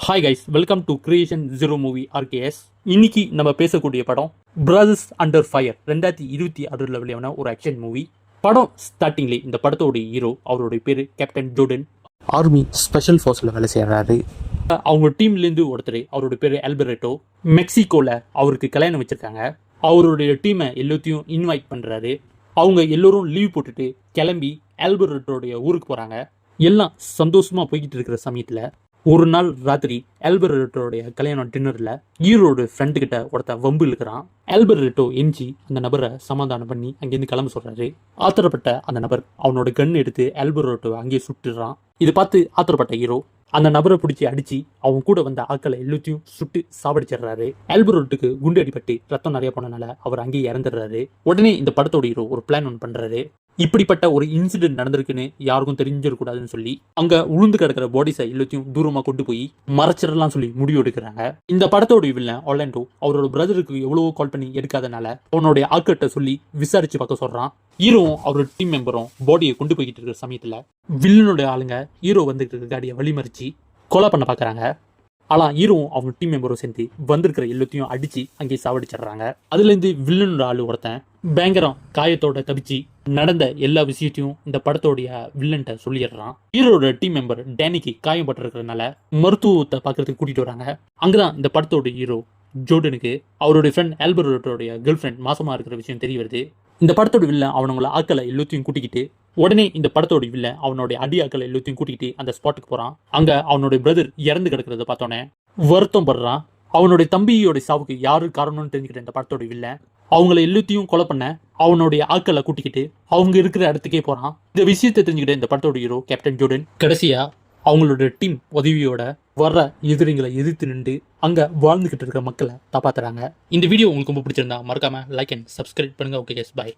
Hi guys, welcome to creation zero movie RKS. இன்னைக்கு நம்ம பேசக்கூடிய படம் பிரதர்ஸ் அண்டர் ஃபயர் 2026 வெளியான ஒரு ஆக்ஷன் மூவி. படம் ஸ்டார்டிங்லேயே இந்த படத்தோட ஹீரோ, அவருடைய பேர் கேப்டன் ஜோர்டன், ஆர்மி ஸ்பெஷல் ஃபோர்ஸில் வேலை செய்கிறாரு. அவங்க டீம்லேருந்து ஒருத்தர், அவருடைய பேர் ஆல்பர்டோ, மெக்சிகோவில் அவருக்கு கல்யாணம் வச்சுருக்காங்க. அவருடைய டீமை எல்லாத்தையும் இன்வைட் பண்ணுறாரு. அவங்க எல்லோரும் லீவ் போட்டுட்டு கிளம்பி ஆல்பர்டோடைய ஊருக்கு போகிறாங்க. எல்லாம் சந்தோஷமாக போய்கிட்டு இருக்கிற சமயத்தில் ஒரு நாள் ராத்திரி ஆல்பர்டோடைய கல்யாணம் டின்னரில் ஹீரோட ஃப்ரெண்டு கிட்ட ஒருத்த வம்பு இழுக்கிறான். ஆல்பர்டோ எஞ்சி அந்த நபரை சமாதானம் பண்ணி அங்கேருந்து கிளம்ப சொல்கிறாரு. ஆத்திரப்பட்ட அந்த நபர் அவனோட கன் எடுத்து ஆல்பர்டோவை அங்கேயே சுட்டுறான். இதை பார்த்து ஆத்திரப்பட்ட ஹீரோ அந்த நபரை பிடிச்சி அடிச்சு அவங்க கூட வந்த ஆட்களை எல்லாத்தையும் சுட்டு சாவடிச்சிடுறாரு. ஆல்பர்டோக்கு குண்டு அடிபட்டு ரத்தம் நிறைய போனனால அவர் அங்கேயே இறந்துடுறாரு. உடனே இந்த படத்தோட ஹீரோ ஒரு பிளான் ஒன்று பண்றாரு. இப்படிப்பட்ட ஒரு இன்சிடென்ட் நடந்திருக்குன்னு யாருக்கும் தெரிஞ்சிடக்கூடாதுன்னு சொல்லி அங்க உளுந்து கிடக்கிற பாடிஸை எல்லாத்தையும் தூரமா கொண்டு போய் மறைச்சிடலாம் சொல்லி முடிவு எடுக்கிறாங்க. இந்த படத்தோட வில்லன் ஒர்லாண்டோ அவரோட பிரதருக்கு எவ்வளவோ கால் பண்ணி எடுக்காதனால அவனுடைய ஆட்கிட்ட சொல்லி விசாரிச்சு பார்க்க சொல்றான். ஹீரோவும் அவரோட டீம் மெம்பரும் பாடியை கொண்டு போய்கிட்டு இருக்கிற சமயத்துல வில்லனுடைய ஆளுங்க ஹீரோ வந்துகிட்டு இருக்க காடியை வழிமறிச்சு கொலை பண்ண பாக்குறாங்க. ஆனா ஹீரோவும் அவங்க டீம் மெம்பரும் சேர்ந்து வந்திருக்கிற எல்லாத்தையும் அடிச்சு அங்கேயே சாவடிச்சிடுறாங்க. அதுல இருந்து வில்லனோட ஆளு ஒருத்தன் பயங்கரம் காயத்தோட தப்பிச்சு நடந்த எல்லா விஷயத்தையும் இந்த படத்தோடைய வில்லன்ட்ட சொல்லிடுறான். ஹீரோட டீம் மெம்பர் டேனிக்கு காயம் பட்டிருக்கிறதுனால மருத்துவத்தை பார்க்கறதுக்கு கூட்டிட்டு வராங்க. அங்கதான் இந்த படத்தோட ஹீரோ ஜோர்டனுக்கு அவருடைய ஃப்ரெண்ட் ஆல்பர்டோடைய கேர்ள் ஃப்ரெண்ட் மாசமா இருக்கிற விஷயம் தெரிய வருது. இந்த படத்தோட வில்லன் அவனவங்கள ஆட்களை எல்லாத்தையும் கூட்டிக்கிட்டு உடனே இந்த படத்தோட வில்லன் அவனோட அடி ஆட்களை எல்லாத்தையும் கூட்டிக்கிட்டு அந்த ஸ்பாட்டுக்கு போறான். அங்க அவனுடைய பிரதர் இறந்து கிடக்கிறத பார்த்தோன்னே வருத்தம் படுறான். அவனுடைய தம்பியோட சாவுக்கு யாரு காரணம்னு தெரிஞ்சுக்கிட்ட இந்த படத்தோட வில்லன் அவங்கள எல்லாத்தையும் கொலை பண்ண அவனுடைய ஆட்களை கூட்டிக்கிட்டு அவங்க இருக்கிற இடத்துக்கே போறான். இந்த விஷயத்தை தெரிஞ்சுக்கிட்ட இந்த படத்தோட ஹீரோ கேப்டன் ஜோர்டன் கடைசியா அவங்களோட டீம் உதவியோட வர்ற எதிரிகளை எதிர்த்து நின்று அங்க வாழ்ந்துகிட்டு இருக்கிற மக்களை காப்பாத்துறாங்க. இந்த வீடியோ உங்களுக்கு ரொம்ப பிடிச்சிருந்தா மறக்காம லைக் அண்ட் சப்ஸ்கிரைப் பண்ணுங்க. ஓகே, பாய்.